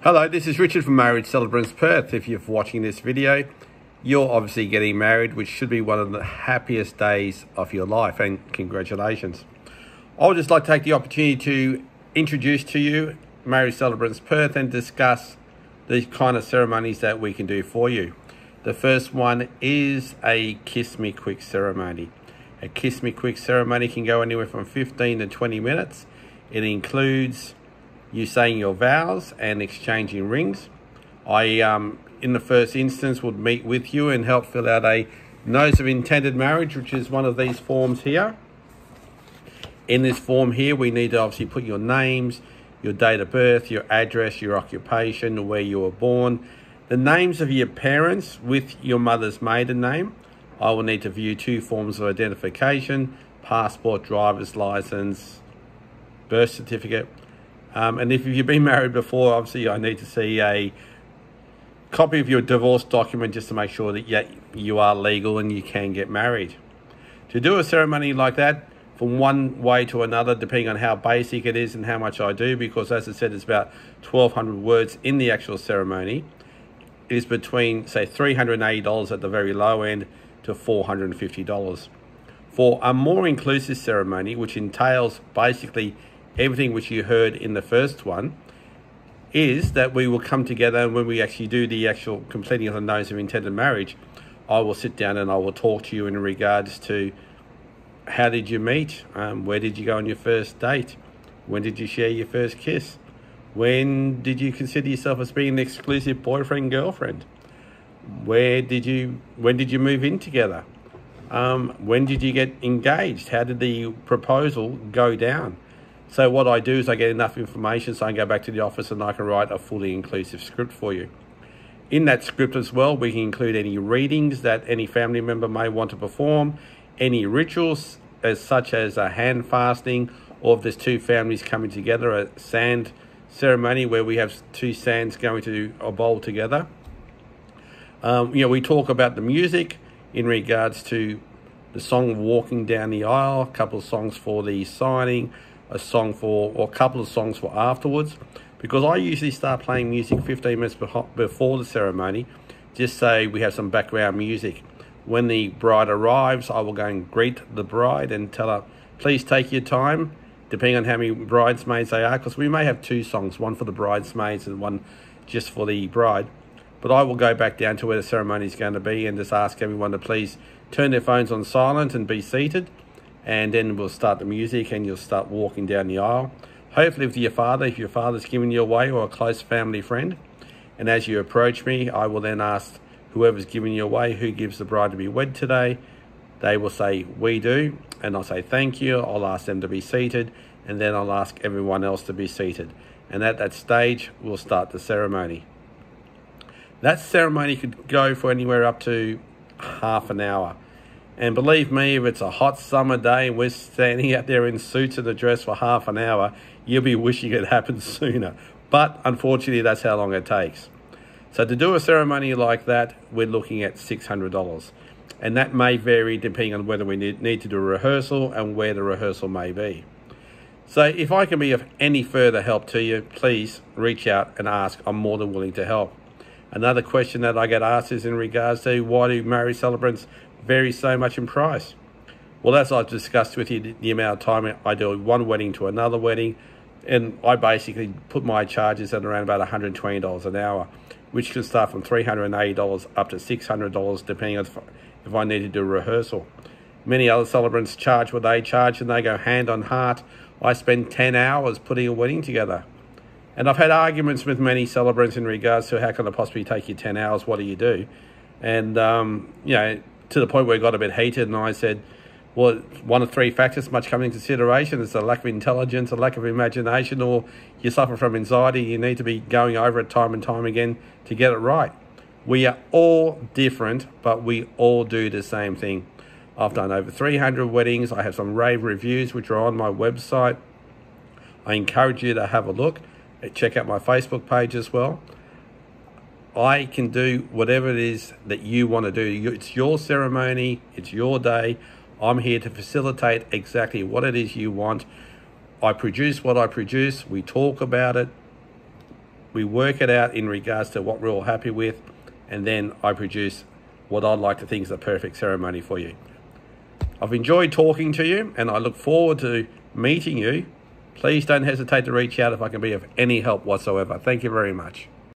Hello, this is Richard from Celebrants Perth. If you're watching this video, you're obviously getting married, which should be one of the happiest days of your life, and congratulations. I would just like to take the opportunity to introduce to you Celebrants Perth and discuss the kind of ceremonies that we can do for you. The first one is a Kiss Me Quick ceremony. A Kiss Me Quick ceremony can go anywhere from 15 to 20 minutes. It includes you saying your vows and exchanging rings. I, in the first instance, would meet with you and help fill out a Notice of Intended Marriage, which is one of these forms here. In this form here, we need to obviously put your names, your date of birth, your address, your occupation, where you were born, the names of your parents with your mother's maiden name. I will need to view 2 forms of identification: passport, driver's license, birth certificate. And if you've been married before, obviously I need to see a copy of your divorce document just to make sure that you are legal and you can get married. To do a ceremony like that, from one way to another, depending on how basic it is and how much I do, because as I said, it's about 1,200 words in the actual ceremony, is between, say, $380 at the very low end to $450. For a more inclusive ceremony, which entails basically everything which you heard in the first one, is that we will come together, and when we actually do the actual completing of the Notice of Intended Marriage, I will sit down and I will talk to you in regards to how did you meet, where did you go on your first date, when did you share your first kiss, when did you consider yourself as being an exclusive boyfriend, girlfriend, when did you move in together, when did you get engaged, how did the proposal go down. So what I do is I get enough information so I can go back to the office and I can write a fully inclusive script for you. In that script as well, we can include any readings that any family member may want to perform, any rituals such as a hand fasting, or if there's 2 families coming together, a sand ceremony where we have 2 sands going to a bowl together. We talk about the music in regards to the song Walking Down the Aisle, a couple of songs for the signing, a couple of songs for afterwards, because I usually start playing music 15 minutes before the ceremony, just so we have some background music. When the bride arrives, I will go and greet the bride and tell her, please take your time, depending on how many bridesmaids they are, because we may have 2 songs, one for the bridesmaids and one just for the bride. But I will go back down to where the ceremony is going to be and just ask everyone to please turn their phones on silent and be seated. And then we'll start the music and you'll start walking down the aisle. Hopefully with your father, if your father's giving you away, or a close family friend. And as you approach me, I will then ask whoever's giving you away, who gives the bride to be wed today. They will say, we do. And I'll say, thank you. I'll ask them to be seated. And then I'll ask everyone else to be seated. And at that stage, we'll start the ceremony. That ceremony could go for anywhere up to half an hour. And believe me, if it's a hot summer day and we're standing out there in suits and a dress for half an hour, you'll be wishing it happened sooner. But unfortunately, that's how long it takes. So to do a ceremony like that, we're looking at $600. And that may vary depending on whether we need to do a rehearsal and where the rehearsal may be. So if I can be of any further help to you, please reach out and ask. I'm more than willing to help. Another question that I get asked is in regards to why do marriage celebrants vary so much in price? Well, as I've discussed with you, the amount of time I do one wedding to another wedding, and I basically put my charges at around about $120 an hour, which can start from $380 up to $600, depending on if I need to do a rehearsal. Many other celebrants charge what they charge, and they go hand on heart. I spend 10 hours putting a wedding together. And I've had arguments with many celebrants in regards to how can I possibly take you 10 hours, what do you do? And, to the point where it got a bit heated, and I said, well, one of 3 factors must come into consideration. It's a lack of intelligence, a lack of imagination, or you suffer from anxiety. You need to be going over it time and time again to get it right. We are all different, but we all do the same thing. I've done over 300 weddings. I have some rave reviews, which are on my website. I encourage you to have a look. Check out my Facebook page as well. I can do whatever it is that you want to do. It's your ceremony. It's your day. I'm here to facilitate exactly what it is you want. I produce what I produce. We talk about it. We work it out in regards to what we're all happy with, and then I produce what I'd like to think is the perfect ceremony for you. I've enjoyed talking to you, and I look forward to meeting you. Please don't hesitate to reach out if I can be of any help whatsoever. Thank you very much.